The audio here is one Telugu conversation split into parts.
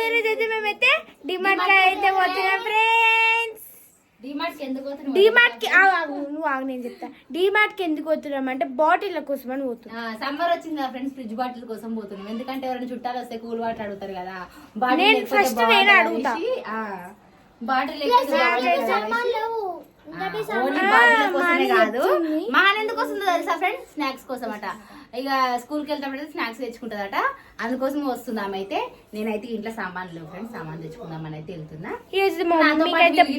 ఈరోజు అయితే మేమైతే డిమార్ట్ కి అయితే పోతున్నాం ఫ్రెండ్స్. డిమార్ట్ కి ఎందుకు పోతున్నాం? డిమార్ట్ కి నువ్వు ఆగు, నేను చెప్తా. డిమార్ట్ కి ఎందుకు పోతున్నాం అంటే బాటిల్ కోసం అని పోతున్నాం. సమ్మర్ వచ్చింది కదా ఫ్రెండ్స్, ఫ్రిడ్జ్ బాటిల్ కోసం పోతున్నాం. ఎందుకంటే ఎవరైనా చుట్టాలు వస్తే కూల్ వాటర్ అడుగుతారు కదా. నేను ఫస్ట్ నేను అడుగుతా. బాటిల్ కాదు, మహాన్ ఎందుకు వస్తుందో తెలుసా ఫ్రెండ్స్? స్నాక్స్ కోసం అట. ఇక స్కూల్కి వెళ్తామంటే స్నాక్స్ తెచ్చుకుంటుందట, అందుకోసం వస్తుందాం. అయితే నేనైతే ఇంట్లో సామాన్లు ఫ్రెండ్స్, సామాన్ తెచ్చుకుందామని అయితే వెళ్తున్నా.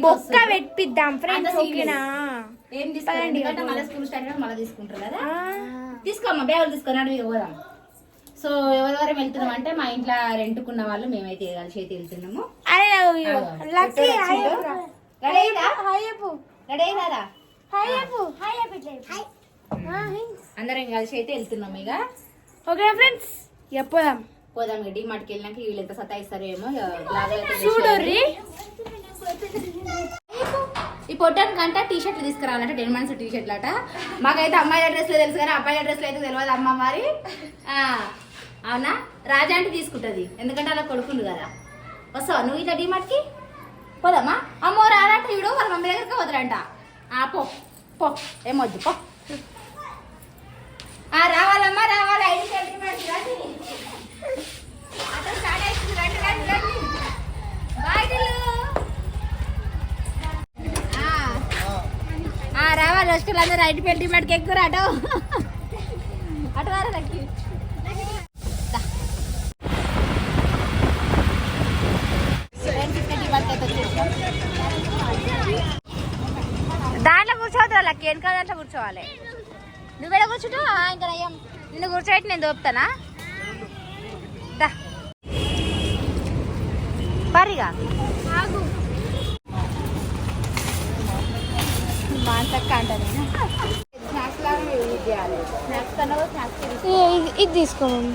బొక్క పెట్టిద్దాం ఫ్రెండ్స్. ఓకేనా? ఏం తీసుకోండి, ఎందుకంటే మళ్ళీ స్కూల్ స్టార్ట్ అయినా మళ్ళీ తీసుకుంటారు కదా. తీసుకోమ్మా, బ్యాగులు తీసుకొని ఇక పోదాం. సో ఎవరెవరం వెళ్తున్నాం అంటే మా ఇంట్లో రెంట్కున్న వాళ్ళు మేమైతే కలిసి అయితే వెళ్తున్నాము. అందరం కలిసి అయితే వెళ్తున్నాం. ఇక ఓకే ఫ్రెండ్స్, పోదాం పోదాం. ఇక డిమార్ట్కి వెళ్ళినాక వీళ్ళు ఎంత సతాయిస్తారేమో. చూడర్రి, ఈ పొట్టానికంట టీ షర్ట్లు తీసుకురావాలంటే 10 మంత్స్ టీ షర్ట్లు అట. మాకైతే అమ్మాయిల డ్రెస్లో తెలుసు కానీ అబ్బాయిల డ్రెస్లో అయితే తెలియదు అమ్మ. మరి అవునా, రాజా అంటే తీసుకుంటుంది, ఎందుకంటే అలా కొడుకుండు కదా. వస్తావా నువ్వు ఇట్లా డిమార్ట్కి? పోదామా? అమ్మో రానంటే వీడు వాళ్ళ మమ్మీ దగ్గరికి వదలంట. పో పో, ఏమొద్దు పో. రావాలమ్మా రావాలి, ఐడి కార్డు రండి. అట్లా స్టార్ట్ అవుతుంది, రండి రండి రండి. రావాలి వస్తువులు అందరూ ఐడి పెళ్లి మటుకు ఎక్కువ అటు అటు వారు లక్కి. దాంట్లో కూర్చోవద్దు లక్కి, వెనక దాంట్లో కూర్చోవాలి. నువ్వేడ కూర్చుంటావు? ఇంకా నయ్యం, నిన్ను కూర్చోబెట్టి నేను దోపుతానా? దా పరిగా మాంతక్క అంట. స్నాక్స్ లాగా యూజ్ చేయాలి. స్నాక్స్ కన్నా స్నాక్స్ ఇది తీసుకోమని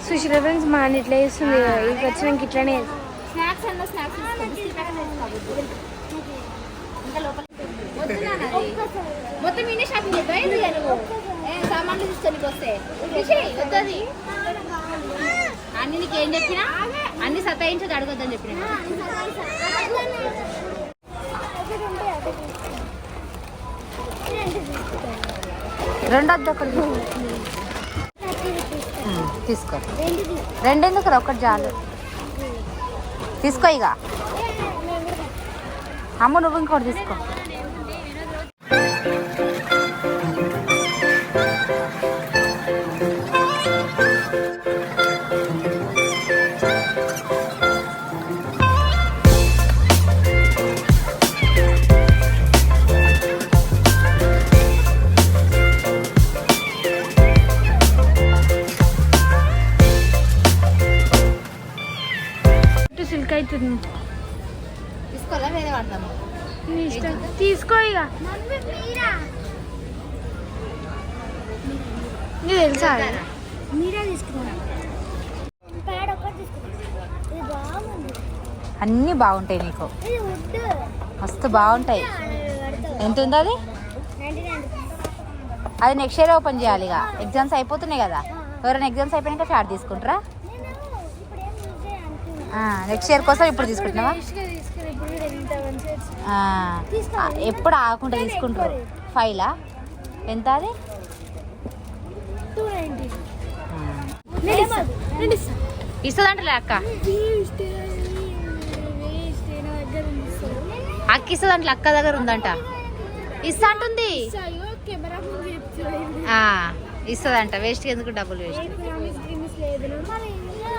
సుశీల ఫ్రెండ్స్ మా అన్న ఇట్లా చేస్తుంది. ఇక వచ్చినాక ఇట్లానే స్నాక్స్ అన్న స్నాక్స్ ఇంకా లోపల మొత్తం మీనే షాపింగ్ చేద్దాం. సామాన్లు తీసుకొని వస్తే వస్తుంది అన్ని. నీకు ఏం చెప్పినా అన్ని సతాయించదు, అడగొద్దని చెప్పిన. రెండొద్దు, ఒకటి తీసుకో. రెండెందుకు, ఒకటి చాలు తీసుకో. ఇక అమ్మ నువ్వు ఇంకోటి తీసుకో. సిల్క్ అవుతుంది, తీసుకోవాలా వేరే వాడతాము? తీసుకో. ఇక నీకు తెలుసా? అన్నీ బాగుంటాయి నీకు, మస్తు బాగుంటాయి. ఎంత ఉంది అది? అది నెక్స్ట్ ఇయర్ ఓపెన్ చేయాలి. ఇక ఎగ్జామ్స్ అయిపోతున్నాయి కదా, ఎవరైనా ఎగ్జామ్స్ అయిపోయినాక షార్ట్ తీసుకుంటారా? నెక్స్ట్ ఇయర్ కోసం ఇప్పుడు తీసుకుంటున్నావా? ఎప్పుడు ఆగకుండా తీసుకుంటారు. 5 ఎంత అది? ఇస్తుందంటలే అక్క. అక్క ఇస్తుందంటే అక్క దగ్గర ఉందంట. ఇస్తా అంటుంది, ఇస్తుందంట. వేస్ట్ ఎందుకు డబ్బులు వేస్ట్.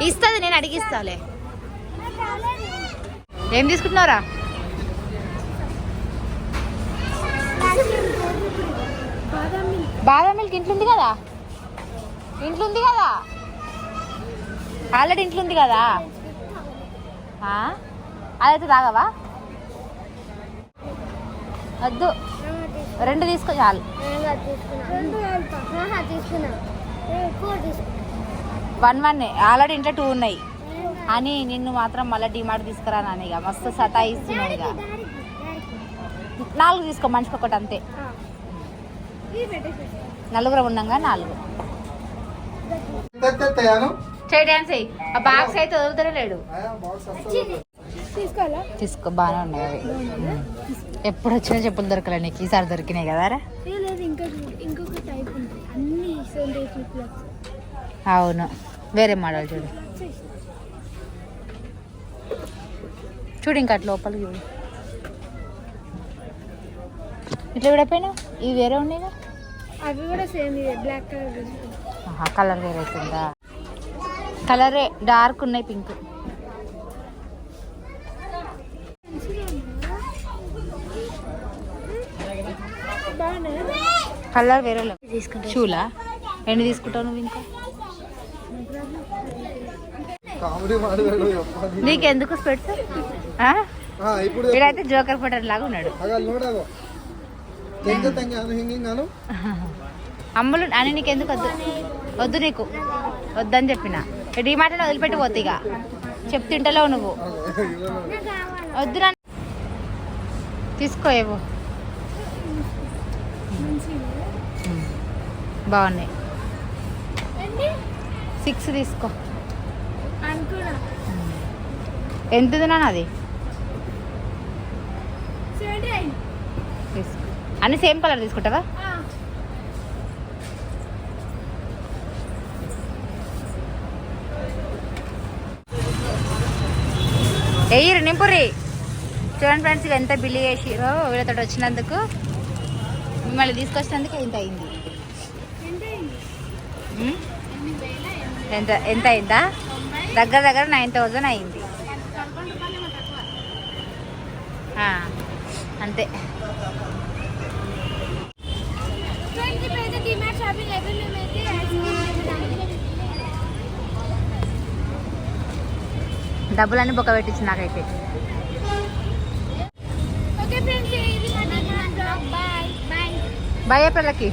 ఇస్తుంది, నేను అడిగిస్తాలే. ఏం తీసుకుంటున్నారా? బాదం మిల్క్ ఇంట్లో ఉంది కదా, ఇంట్లో ఉంది కదా, ఆల్రెడీ ఇంట్లో ఉంది కదా. అదైతే తాగవా? వద్దు, 2 తీసుకో చాలు. 1 ఆల్రెడీ ఇంట్లో 2 ఉన్నాయి అని నిన్ను మాత్రం మళ్ళీ డిమార్ట్ తీసుకురాను. ఇక మస్తు సతాయిస్తున్నావు. ఇక 4 తీసుకో, మనిషికి ఒకటి అంతే. నలుగురు ఉన్నాగా 4 చేయి డాన్స్ అయ్యి. ఆ బాక్స్ అయితే వదులుతూనే లేడు. తీసుకో, బాగానే ఉన్నాయి అవి. ఎప్పుడు వచ్చినా చెప్పులు దొరకలే నీకు, ఈసారి దొరికినాయి కదా. అవును, వేరే మోడల్ చూడు. చూడు ఇంకా అట్లా లోపలికి చూడు. ఇట్లా కూడా పోయినా ఇవి వేరే ఉన్నాయిగా. అవి కూడా సేమ్ బ్లాక్ కలర్. కలర్ వేరే అవుతుందా? కలరే డార్క్ ఉన్నాయి, పింక్. కలర్ వేరే తీసుకుంటా. షూలా ఎన్ని తీసుకుంటావు నువ్వు? ఇంకా నీకెందుకు స్పెట్స్? ఇక్కడైతే జోకర్ ఫోటో లాగా ఉన్నాడు. అమ్ములు అని నీకెందుకు వద్దు? వద్దు నీకు వద్దని చెప్పిన. డిమార్ట్ వదిలిపెట్టి పోతే ఇక చెప్తుంటలేవు నువ్వు. వద్దు రా, తీసుకో. ఏవో బాగున్నాయి. 6 తీసుకో. ఎంత నాన్న అది? తీసుకో. అన్ని సేమ్ కలర్ తీసుకుంటావా? ఎయ్యరు నింపురి. చూడండి ఫ్రెండ్స్, ఎంత బిల్లు చేసిరో వీళ్ళతో వచ్చినందుకు. మిమ్మల్ని తీసుకొచ్చినందుకు ఇంత అయింది. ఎంత అయిందా? దగ్గర 9,000 అయింది అంతే. డబ్బులన్నీ బొక్క పెట్టించి నాకైతే. బాయ్ ఏప్రిల్కి.